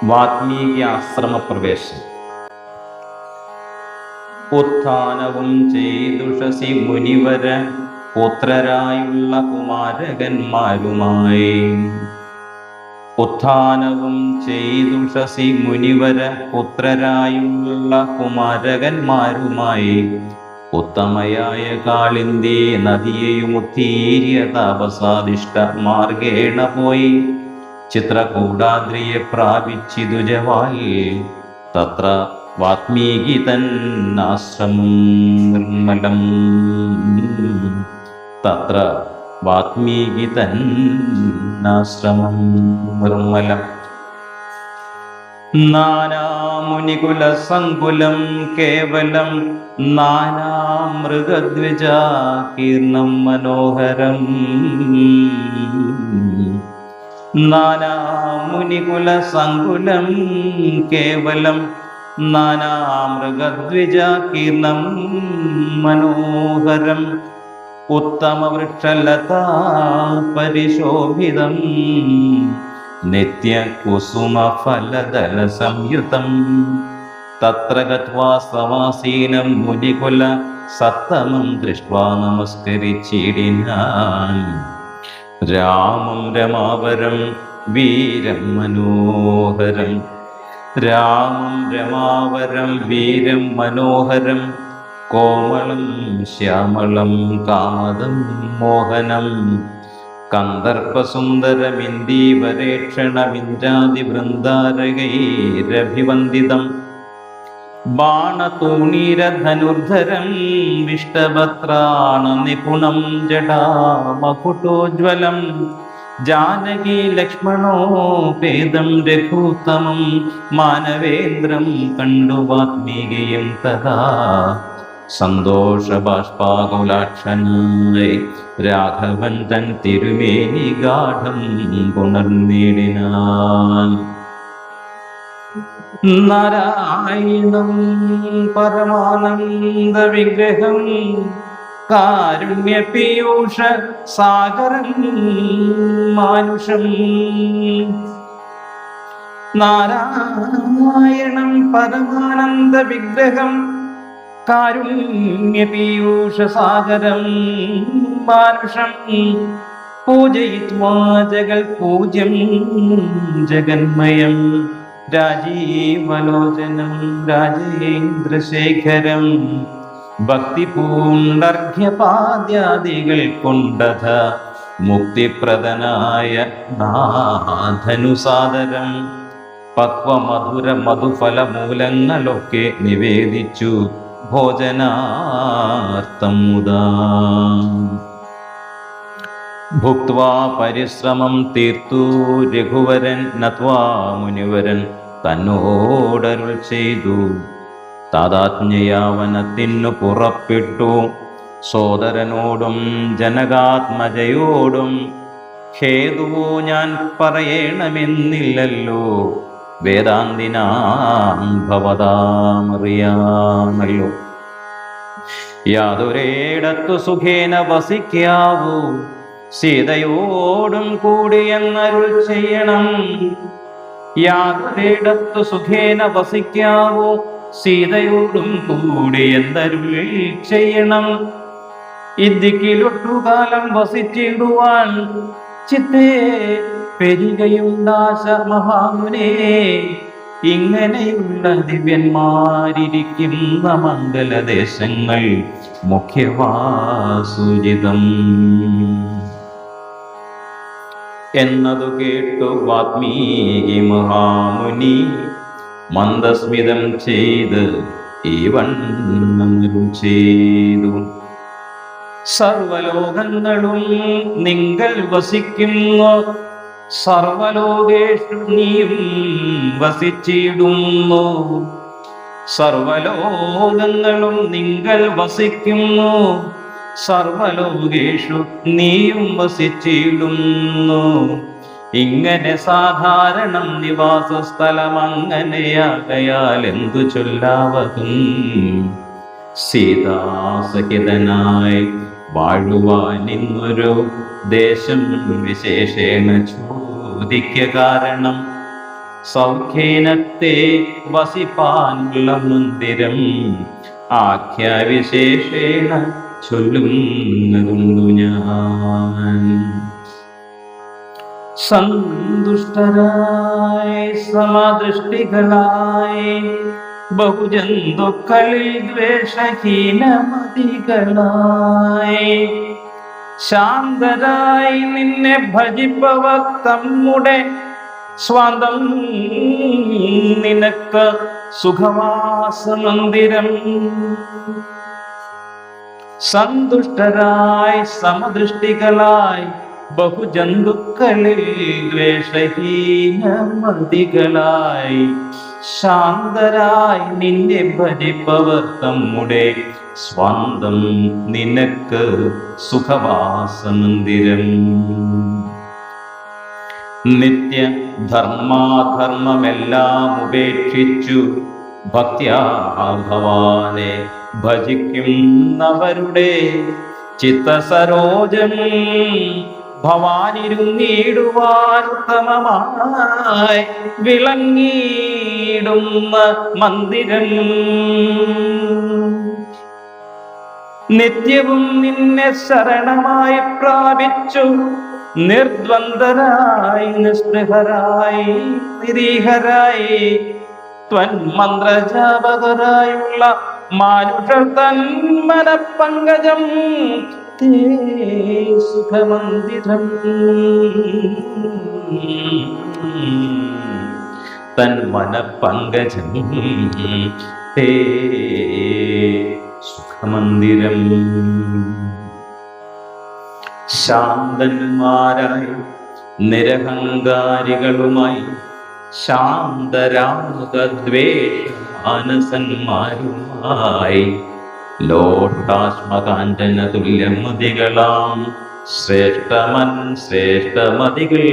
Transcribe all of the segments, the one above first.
വാത്മീകി ആശ്രമപ്രവേശം. ഉത്ഥാനവും ചെയ്തുഷസി മുനിവര പുത്രരായുള്ള കുമാരകന്മാരുമായി. ഉത്ഥാനവും ചെയ്തുഷസി മുനിവര പുത്രരായുള്ള കുമാരകന്മാരുമായി ഉത്തമയായ കാളിന്തി നദിയെയും ഉത്തീര്യ താപസാദിഷ്ട മാർഗേണ പോയി ചിത്രകൂടാദ്രിയെ പ്രാപിച്ചിതു ജവാൽ. തത്ര വാത്മീകി തന്നാശ്രമം നിർമ്മലം. തത്ര വാത്മീകി തന്നാശ്രമം നിർമ്മലം. നാനാമുനികുലസങ്കുലം കേവലം നാനാമൃഗദ്വിജാകീർണം മനോഹരം. നാനാമുനികുലസങ്കുലം കേവലം നാനാമൃഗദ്വിജാകീർണം മനോഹരം. ഉത്തമവൃക്ഷലതാ പരിശോഭിതം നിത്യകുസുമഫലദല സംയുതം. തത്ര ഗത്വാ സമാസീനം മുനികുല സത്തമം ദൃഷ്ട്വാ നമസ്കരിച്ചിടിനാൻ. രാമം രമാവരം വീരം മനോഹരം. രാമം രമാവരം വീരം മനോഹരം. കോമളം ശ്യാമളം കാമദം മോഹനം. കന്ദർപ്പസുന്ദരമിന്ദീവരേക്ഷണമിന്ദ്രാദിവൃന്ദാരകൈരഭിവന്ദിതം. ബാണതൂണീരധനുർധരം വിഷ്ടഭത്രാണനിപുണം ജടാമകുടോജ്വലം. ജാനകീ ലക്ഷ്മണോപേതം രഘൂത്തമം മാനവേന്ദ്രം കണ്ടു വാത്മീകിയും തഥാ. സന്തോഷബാഷ്പാകുലാക്ഷനായി രാഘവൻ തൻ തിരുമേനി ഗാഠം പുണർന്നിടിനാൻ. നാരായണം പരമാനന്ദ വിഗ്രഹം കാരുണ്യപീയൂഷ സാഗരം മാനുഷം. നാരായണം പരമാനന്ദ വിഗ്രഹം കാരുണ്യപീയൂഷ സാഗരം മാനുഷം. പൂജയിത്വാ ജഗൽ പൂജ്യം ജഗന്മയം രാജീവലോചനം രാജേന്ദ്രശേഖരം. ഭക്തിപൂണ്ടർഘ്യപാദ്യാദികൾ കൊണ്ടഥ മുക്തിപ്രദനായ നാഥനുസാദരം. പക്വമധുര മധുഫലമൂലങ്ങളൊക്കെ നിവേദിച്ചു ഭോജനാർത്ഥം മുദാ. ഭുക്ത്വാ പരിശ്രമം തീർത്തു രഘുവരൻ നത്വാ മുനിവരൻ തന്നോടരുൾ ചെയ്തു. താതാജ്ഞയാ വനത്തിനു പുറപ്പെട്ടു സോദരനോടും ജനകാത്മജയോടും. ഹേതുവോ ഞാൻ പറയണമെന്നില്ലല്ലോ, വേദാന്തിനാം ഭവതാമറിയാമല്ലോ. യാതൊരേടത്തു സുഖേന വസിക്കാവൂ സീതയോടും കൂടിയെന്നരുൾ ചെയ്യണം. യാതൊരേടത്തു സുഖേന വസിക്കാവൂ സീതയോടും കൂടിയെന്നരുൾ ചെയ്യണം. ഇദ്ദിക്കിലൊട്ടുകാലം വസിച്ചിടുവാൻ ചിത്തേ പെരുകയുണ്ടാശ മഹാമുനേ. ഇങ്ങനെയുള്ള ദിവ്യന്മാരിരിക്കുന്ന മംഗലദേശങ്ങൾ മുഖ്യവാസുചിതം എന്നതു കേട്ടു വാത്മീകി മഹാമുനി മന്ദസ്മിതം ചെയ്ത് ഈ വണ്ണം ചെയ്തു. സർവലോകങ്ങളും നിങ്ങൾ വസിക്കുന്നു, സർവലോകേഷു നീയും വസിച്ചിടുന്നു. സർവലോകങ്ങളും നിങ്ങൾ വസിക്കുന്നു, സർവലോകേഷു നീയും വസിച്ചിടുന്നു. ഇങ്ങനെ സാധാരണം നിവാസ സ്ഥലം അങ്ങനെയാകയാൽ എന്തു ചൊല്ലാവതും. സീതാസഹിതനായി വാഴുവാനിന്നൊരു ദേശം വിശേഷേണ ചോദിക്ക കാരണം. സൗഖ്യേനത്തെ വസിപ്പാനുള്ള മന്ദിരം ആഖ്യാവിശേഷേണ ചൊല്ലുന്നതുണ്ടു ഞാൻ. സന്തുഷ്ടരായി സമദൃഷ്ടികളായി ബഹുജന്തുക്കളിൽ ദ്വേഷഹീനമതികളായി ശാന്തരായി നിന്നെ ഭജിപ്പവർ തമ്മുടെ സ്വാന്തം നിനക്ക് സുഖവാസമന്ദിരം. സന്തുഷ്ടരായി സമദൃഷ്ടികളായി ബഹുജന്തുക്കളിൽ ദ്വേഷഹീനമതികളായി ശാന്തരായി നിന്നെ ഭജിപ്പവർ തമ്മുടെ സ്വാന്തം നിനക്ക് സുഖവാസമന്ദിരം. നിത്യ ധർമാധർമ്മമെല്ലാം ഉപേക്ഷിച്ചു ഭക്ത്യാ ഭവാനെ ഭജിക്കുന്നവരുടെ ചിത്തസരോജം ഭവാനിരുന്നിടുവാൻ ഉത്തമമായി വിളങ്ങിയിടുന്ന മന്ദിരം. നിത്യവും നിന്നെ ശരണമായി പ്രാപിച്ചു നിർദ്വന്ദ്വരായി നിസ്പൃഹരായി നിരീഹരായി ത്വന്മന്ത്രജാപകരായുള്ള മാനുഷർ തൻ മനഃപങ്കജം തേ സുഖമന്ദിരം. തൻ മനഃപങ്കജം തേ സുഖമന്ദിരം. ശാന്തന്മാരായി നിരഹങ്കാരികളുമായി ശാന്തരാഗദ്വേഷമാനസന്മാരുമായി ലോട്ടാശ്മകാഞ്ചന തുല്യമതികളാം ശ്രേഷ്ഠമതികൾ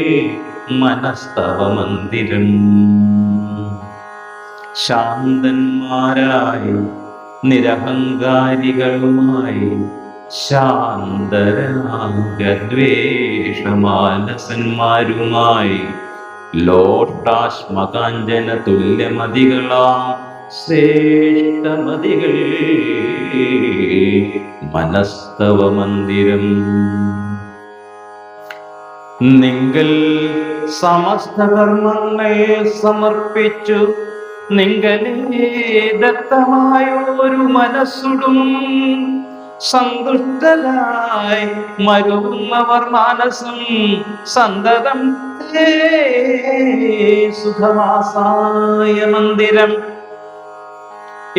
മനസ്തവ മന്ദിരം. ശാന്തന്മാരായി നിരഹങ്കാരികളുമായി ശാന്തരാഗദ്വേഷമാനസന്മാരുമായി ലോട്ടാശ്മകാഞ്ചന തുല്യമതികളാം ശ്രേഷ്ഠമതികൾ മനസ്തവ മന്ദിരം. നിങ്ങൾ സമസ്ത കർമ്മങ്ങൾ സമർപ്പിച്ചു നിങ്ങളെ ദത്തമായൊരു മനസ്സുടും സന്തുഷ്ടരായി മരുന്നവർ മാനസം സന്തതം സുഖവാസായ മന്ദിരം.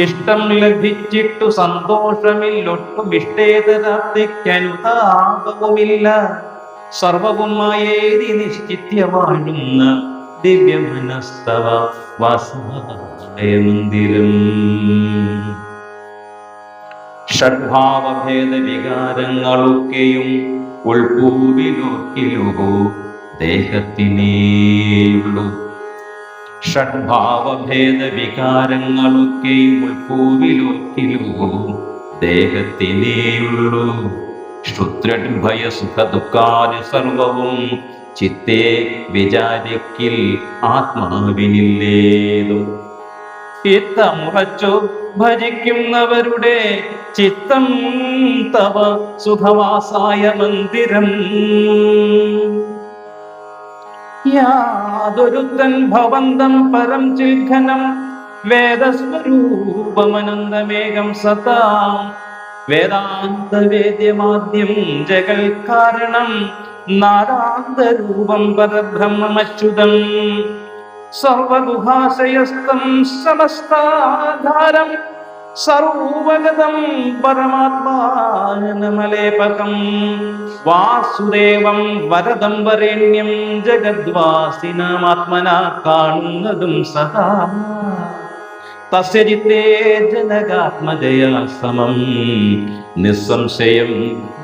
ഇഷ്ടം ലഭിച്ചിട്ടു സന്തോഷമില്ലൊട്ടും ഇഷ്ടേതരാപ്തിക്കനുതാപവുമില്ല സർവവുമായേതി നിശ്ചിത്യ വാഴുന്ന ദിവ്യമനസ്തവ വാസായ മന്ദിരം. ഷഡ്ഭാവഭേദ വികാരങ്ങളൊക്കെയും ഉൾപ്പൂവിലൊക്കിലുകൂ ദേഹത്തിനേയുള്ളൂ. ഷഡ്ഭാവഭേദ വികാരങ്ങളൊക്കെയും ഉൾപ്പൂവിലൊക്കിലുകൂ ദേഹത്തിനേയുള്ളൂ. ക്ഷുദ്രഭയ സുഖ ദുഃഖാദി സർവവും ചിത്തേ വിചാരിക്കിൽ ആത്മാവിനില്ലേതും. ഇത്തമുറച്ചു ഭജിക്കുന്നവരുടെ ചിത്തം തവ സുഖവാസായ മന്ദിരം. യാതൊരുത്തൻ ഭവന്തം പരം ചിൽഘനം വേദസ്വരൂപമനന്തമേകം സതാം വേദാന്തവേദ്യമാദ്യം ജഗൽ കാരണം നാരാന്തരൂപം പരബ്രഹ്മമച്യുതം സർവഗുഹാശയസ്തം സമസ്താധാരം സർവഗതം പരമാത്മാനമലേപകം വാസുദേവം വരദം വരേണ്യം ജഗദ്വാസിനാത്മനാ കാണുന്നതും സദാ തസ്യ ചിത്തേ ജനകാത്മജയാ സമം നിസ്സംശയം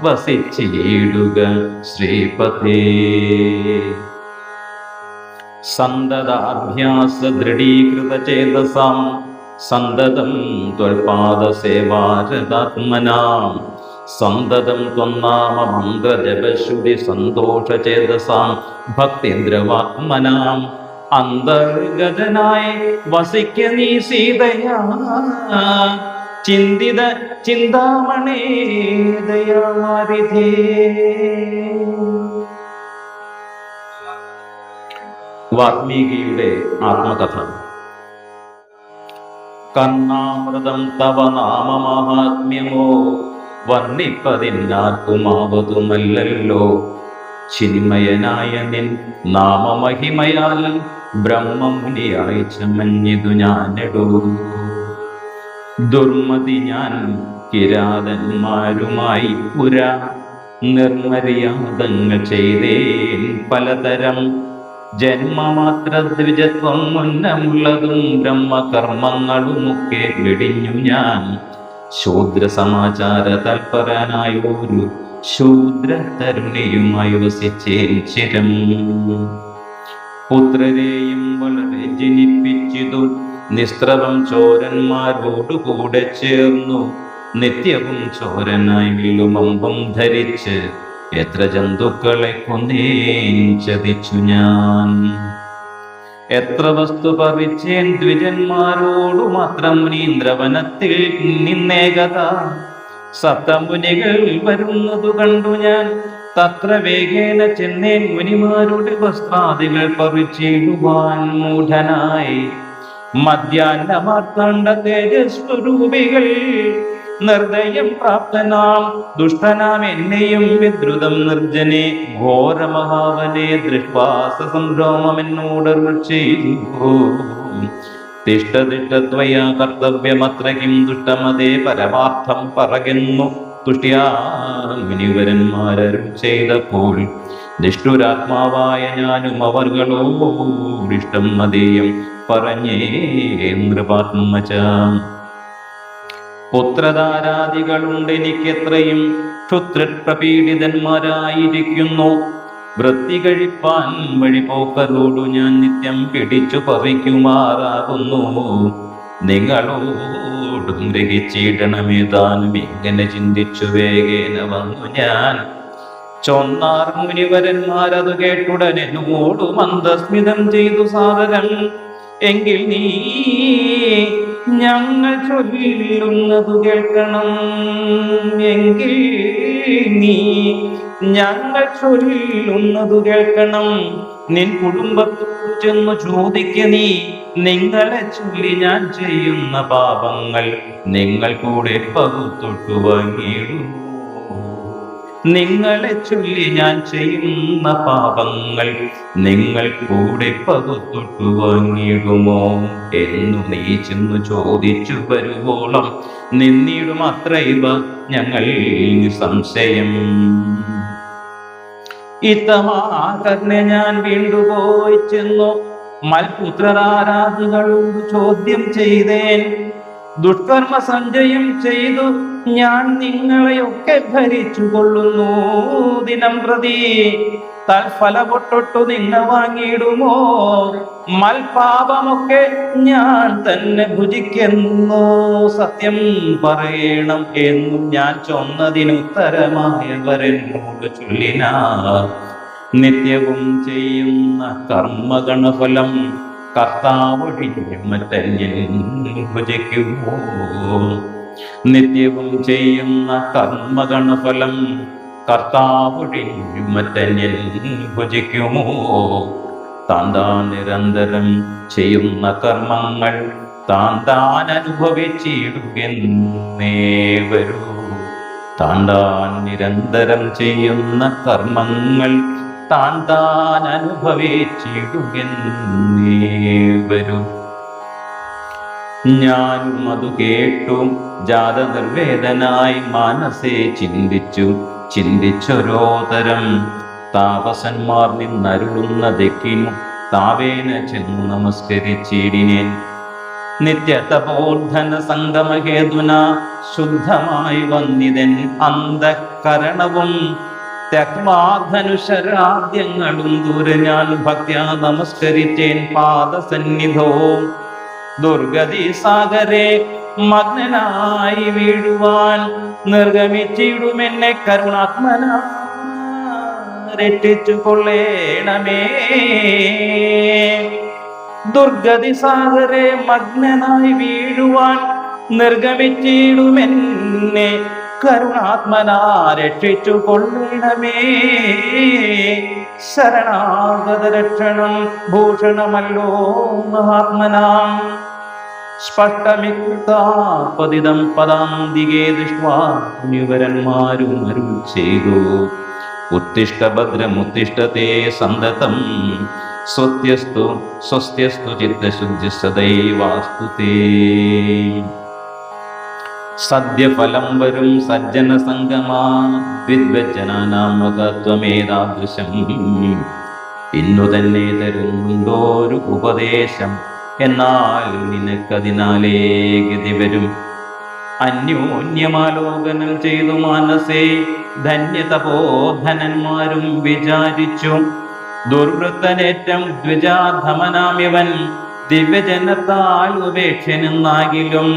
വസിച്ചിടുക ശ്രീപതേ. സന്തതാഭ്യാസ ദൃഢീകൃത ചേതസാം സന്തതം ത്വൽപാദസേവാരതാത്മനാം സന്തതം ത്വന്നാമ മന്ത്രജപശ്രുതി സന്തോഷചേതസാം ഭക്തേന്ദ്രവാത്മനാം അന്തർഗതനായി വസിക്ക നീ സീതയാ ചിന്തിത ചിന്താമണി ദയാവാരിധേ. വാൽമീകിയുടെ ആത്മകഥ. കർണാമൃതം തവ നാമമാഹാത്മ്യമോ വർണ്ണിപ്പതിനാർക്കുമാവതുമല്ലോ. ചിന്മയനായ നിൻ നാമമഹിമയാൽ ബ്രഹ്മമുനിയായി ചമഞ്ഞിതു ഞാനെടൂ. ദുർമതി ഞാൻ കിരാതന്മാരുമായി പുരാ നിർമര്യാദങ്ങൾ ചെയ്തേൻ പലതരം. ജന്മമാത്ര ദ്വിജത്വം മുന്നമുള്ളതും ബ്രഹ്മകർമ്മങ്ങളുമൊക്കെ വെടിഞ്ഞു ഞാൻ. ശൂദ്ര സമാചാര തൽപരനായൊരു ശൂദ്ര തരുണിയുമായി വസിച്ചേൻ ചിരം. പുത്രരെയും വളരെ ജനിപ്പിച്ചിതു നിസ്ത്രവം ചോരന്മാരോടുകൂടെ ചേർന്നു. നിത്യവും ചോരനായി വില്ലുമമ്പും ധരിച്ച് എത്ര ജന്തുക്കളെ കൊന്നേൻ ചതിച്ചു ഞാൻ. എത്ര വസ്തു പറിച്ചേൻ ദ്വിജന്മാരോടു മാത്രം മുനീന്ദ്രവനത്തിൽ നിന്നേകത. സപ്തമുനികൾ വരുന്നതു കണ്ടു ഞാൻ തത്ര വേഗേന ചെന്നേൻ മുനിമാരുടെ വസ്ത്രാദികൾ പറിച്ചിടുവാൻ മൂഢനായി. മധ്യാഹ്ന മാർത്താണ്ഡ തേജസ്വരൂപികൾ നിർദ്ദയം പ്രാപ്തനാം ദുഷ്ടനാം എന്നെയും വിദ്രുതം നിർജ്ജനെ ഘോരമഹാവനെ ദൃഷ്ട്വാസ സംഭ്രമമെന്നോടരുൾ ചെയ്തു. തിഷ്ടതിഷ്ടത്വയാ കർത്തവ്യമത്ര കിം ദുഷ്ടമതേ പരമാർത്ഥം പറകുന്നു. തുഷ്ട്യാ മുനിവരന്മാരരുൾ ചെയ്തപ്പോൾ നിഷ്ഠുരാത്മാവായ ഞാനും അവർകളോടിഷ്ടം മതേയം പറഞ്ഞേ നൃപാത്മജ. പുത്രധാരാദികളുണ്ട് എനിക്കെത്രയും ക്ഷുത്രപ്രപീഡിതന്മാരായിരിക്കുന്നു. വൃത്തി കഴിപ്പാൻ വഴിപോക്കരോടു ഞാൻ നിത്യം പിടിച്ചു പറിക്കുമാറാകുന്നു. നിങ്ങളോടും ഗ്രഹിച്ചിടണമേതാനും ഇങ്ങനെ ചിന്തിച്ചു വേഗേന വന്നു ഞാൻ. ചൊന്നാർ മുനിവരന്മാരതു കേട്ടുടനെ എന്നോടു മന്ദസ്മിതം ചെയ്തു സാദരം. എങ്കിൽ നീ ഞങ്ങൾ ചൊല്ലുന്നതു കേൾക്കണം. എങ്കിൽ നീ ഞങ്ങൾ ചൊല്ലുന്നതു കേൾക്കണം. നിൻ കുടുംബത്തോട് ചെന്നു ചോദിക്ക നീ. നിങ്ങളെ ചൊല്ലി ഞാൻ ചെയ്യുന്ന പാപങ്ങൾ നിങ്ങൾ കൂടെ പകുത്തൊട്ടു വാങ്ങിയിടുമോ? നിങ്ങളെ ചൊല്ലി ഞാൻ ചെയ്യുന്ന പാപങ്ങൾ നിങ്ങൾ കൂടെ പകുത്തൊട്ടു വാങ്ങിയിടുമോ എന്നു നീ ചെന്നു ചോദിച്ചു വരുവോളം നിന്നിടും അത്രൈവ ഞങ്ങൾ സംശയം. ഇത്തമാകർണെ ഞാൻ വീണ്ടുപോയി ചെന്നു മൽപുത്രരാരാധികളോട് ചോദ്യം ചെയ്തേൻ. ദുഷ്കർമ്മ സഞ്ചയം ചെയ്തു ഞാൻ നിങ്ങളെയൊക്കെ ഭരിച്ചു കൊള്ളുന്നു. ദിനം പ്രതി തൽഫലപൊട്ടൊട്ടു നിങ്ങൾ വാങ്ങിയിടുമോ? മൽപാപമൊക്കെ ഞാൻ തന്നെ ഭുജിക്കുന്നു. സത്യം പറയണം എന്നും ഞാൻ ചൊന്നതിനുത്തരമായവരെന്നോട് ചൊല്ലിനാർ. നിത്യവും ചെയ്യുന്ന കർമ്മഗണഫലം കർത്താവൊഴിഞ്ഞു മറ്റന്യൻ ഭുജിക്കുമോ? നിത്യവും ചെയ്യുന്ന കർമ്മഗണഫലം കർത്താവൊഴിഞ്ഞു മറ്റന്യൻ ഭുജിക്കുമോ? താൻ നിരന്തരം ചെയ്യുന്ന കർമ്മങ്ങൾ താൻ അനുഭവിച്ചിടുകെന്നേ വരൂ. താൻ നിരന്തരം ചെയ്യുന്ന കർമ്മങ്ങൾ താൻ അനുഭവിച്ചിടുകെന്നേ വരൂ. ഞാനും അതു കേട്ടു ജാത നിർവേദനായി മാനസേ ചിന്തിച്ചൊരോതരം. താപസന്മാർ നിന്നരുളുന്ന ദിക്കിനു താവേന ചെന്നു നമസ്കരിച്ചിടിനേൻ. നിത്യതപോധന സംഗമഹേതുന ശുദ്ധമായി വന്നിതൻ അന്തഃകരണവും. ത്യക്വാധനുശരാദ്യങ്ങളും ദൂരെ ഞാൻ ഭക്ത്യാ നമസ്കരിച്ചേൻ പാദസന്നിധോ. ദുർഗതി സാഗരെ മഗ്നനായി വീഴുവാൻ നിർഗമിച്ചിടുമെന്നെ കരുണാത്മന രക്ഷിച്ചു കൊള്ളേണമേ. ദുർഗതി സാഗരെ മഗ്നനായി വീഴുവാൻ നിർഗമിച്ചിടുമെന്നെ കരുണാത്മനാ രക്ഷിച്ചു കൊള്ളണമേ. ശരണാഗത രക്ഷണം ഭൂഷണമല്ലോ മഹാത്മനാം. സ്പഷ്ടമിക്താപതിതം പദാന്തികേ ദൃഷ്ട്വാ മുനിവരന്മാരും അരുൾ ചെയ്തു. ഉത്തിഷ്ഠ ഭദ്രമുത്തിഷ്ഠത്തെ സന്തതം സ്വസ്ത്യസ്തു സ്വസ്ത്യസ്തു ചിത്തശുദ്ധി സദൈവാസ്തു തേ. സദ്യഫലം വരും സജ്ജന സംഗമാ വിദ്വജ്ജനാനാം മഹത്വമേതാദൃശം. ഇന്നു തന്നെ തരുന്നുണ്ടോരു ഉപദേശം, എന്നാൽ നിനക്കതിനാലേ ഗതി വരും. അന്യോന്യമാലോകനം ചെയ്തു മാനസേ ധന്യതപോധനന്മാരും വിചാരിച്ചു. ദുർവൃത്തനേറ്റം ദ്വിജാധമനാമിവൻ ദിവ്യജനത്താൽ ഉപേക്ഷനെന്നാകിലും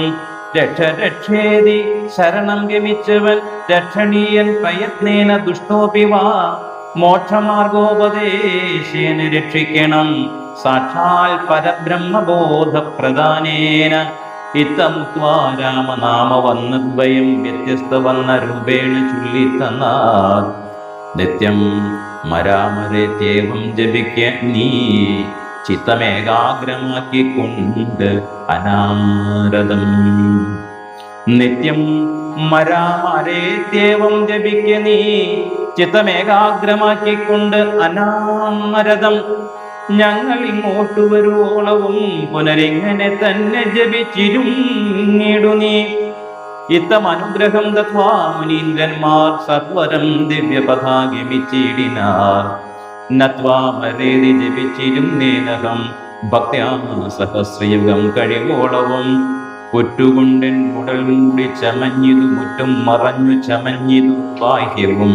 രക്ഷേതി ശരണം ഗമിച്ചവൻ രക്ഷണീയൻ പ്രയത്നേന ദുഷ്ടോപിവാ മോക്ഷമാർഗോപദേശേന രക്ഷിക്കണം സാക്ഷാൽ പരബ്രഹ്മബോധപ്രദാനേന. ഇത്തം ത്വാ രാമനാമ വന്നദ്വയം വ്യത്യസ്ത വന്ന രൂപേണ ചൊല്ലിത്തന്നാ നിത്യം മരാമരേത്യേവം ജപിക്ക നീ ചിത്തമേകാഗ്രമാക്കിക്കൊണ്ട് അനാരദം. നിത്യം മരാമരേത്യേവം ജപിക്ക നീ ചിത്തമേകാഗ്രമാക്കിക്കൊണ്ട് അനാരദം. ഞങ്ങൾ ഇങ്ങോട്ടു വരുവോളവും പുനരിങ്ങനെ തന്നെ ജപിച്ചിരുന്നിടു നീ. ഇത്തം അനുഗ്രഹം ദത്വാ മുനീന്ദ്രന്മാർ സത്വരം ദിവ്യപഥാ ഗമിച്ചിടിനാർ. നത്വാമരേതി ജപിച്ചിരുന്നേനകം ഭക്ത്യാ സഹസ്രയുഗം കഴിവോളവും. പുറ്റുകൊണ്ടൻ ഉടൽ മൂടി ചമഞ്ഞിതു മുറ്റും മറഞ്ഞു ചമഞ്ഞിതു ബാഹ്യവും.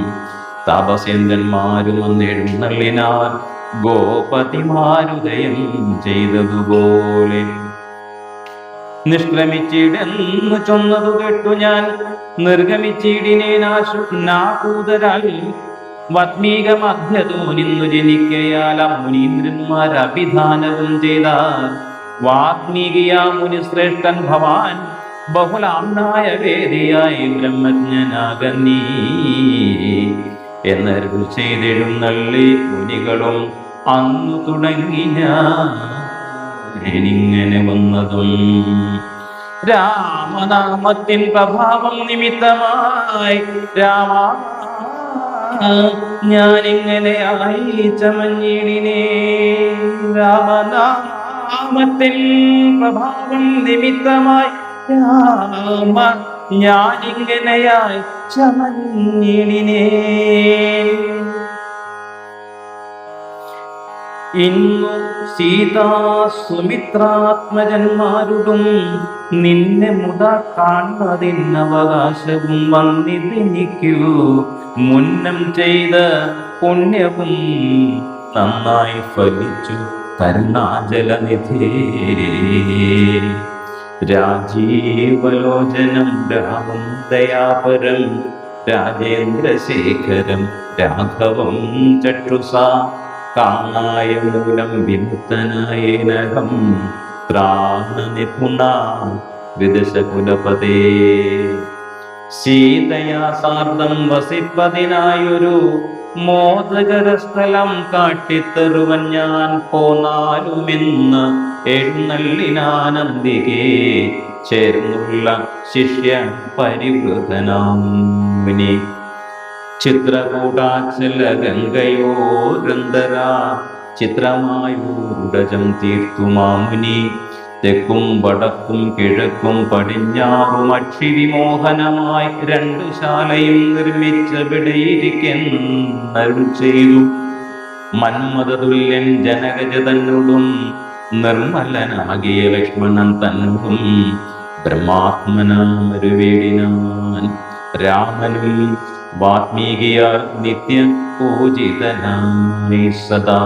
താപസേന്ദ്രന്മാരും അന്നെഴുന്നള്ളിനാർ ഗോപതിമാരുദയം ചെയ്തതുപോലെ. നിഷ്ക്രമിച്ചിടെന്നു ചൊന്നതു കേട്ടു ഞാൻ നിർഗമിച്ചിടിനേനാശുനാകൂതരാൽ. വത്മീകമധ്യതോ നിന്നു ജനിക്കയാൽ മുനീന്ദ്രന്മാർ അഭിധാനവും ചെയ്താർ. വാത്മീകിയാ മുനിശ്രേഷ്ഠൻ ഭവാൻ ബഹുലാംനായ വേദിയായി ബ്രഹ്മജ്ഞനാകന്നീ എന്നരുൾ ചെയ്തെഴുന്നള്ളി മുനികളും. അന്നു തുടങ്ങി ഞാനിങ്ങനെ വന്നതും രാമനാമത്തിൻ പ്രഭാവം നിമിത്തമായി. രാമ ഞാനിങ്ങനെയായി ചമഞ്ഞിടിനേ. രാമനാമത്തിൻ പ്രഭാവം നിമിത്തമായി രാമ ഞാനിങ്ങനെയായി ചമഞ്ഞിടിനേ. ഇന്നു സീതാ സുമിത്രാത്മജന്മാരുടും നിന്നെ മുത കാണുന്നതിനവകാശവും വന്നിതെനിക്കു. മുന്നം ചെയ്ത പുണ്യവും നന്നായി ഫലിച്ചു കരുണാജലനിധേ. രാജീവലോചനം രാമം ദയാപരം രാജേന്ദ്രശേഖരം രാഘവം ചക്ഷുസാ. കാമായ മൂലം വിമുക്തനായേനകം ത്രാണനിപുണ വിദശകുലപതേ. സീതയാ സാർദ്ധം വസിപ്പതിനായൊരു മോദകര സ്ഥലം കാട്ടിത്തരുവൻ ഞാൻ പോന്നാലുമെന്ന് എഴുന്നള്ളിനാനന്ദികേ. ചേർന്നുള്ള ശിഷ്യ പരിവൃതനാം മുനി. ചിത്രകൂടാചല ഗംഗയോരന്തരാ ചിത്രമായൂടജം തീർത്തു മാമുനി. തെക്കും വടക്കും കിഴക്കും പടിഞ്ഞാറും അക്ഷിവിമോഹനമായി രണ്ടു ശാലയും നിർമ്മിച്ചവിടെയിരിക്കുന്നരുൾ ചെയ്തു. മന്മഥതുല്യൻ ജനകജ തന്നോടും നിർമ്മലനാകിയ ലക്ഷ്മണൻ തന്നോടും ബ്രഹ്മാത്മനാമരുവേടിനാൻ. രാമനും വാത്മീകിയാൽ നിത്യ പൂജിതനായി സദാ.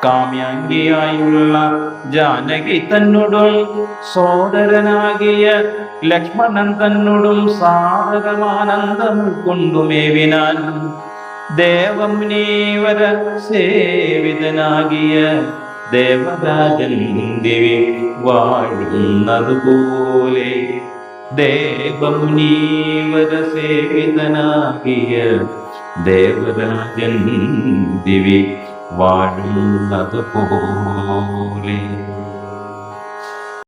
കാമ്യാംഗിയായുള്ള ജാനകി തന്നോടും സോദരനാകിയ ലക്ഷ്മണൻ തന്നോടും സാധകമാനന്ദം ഉൾക്കൊണ്ടുമേവിനാൻ. ദേവമുനീവര സേവിതനാകിയ ദേവരാജൻ ദിവി വാഴുന്നതുപോലെ ദേവമുനീവര സേവിതനാകിയ ദേവരാജൻ ദിവി വാഴുന്നതുപോലെ.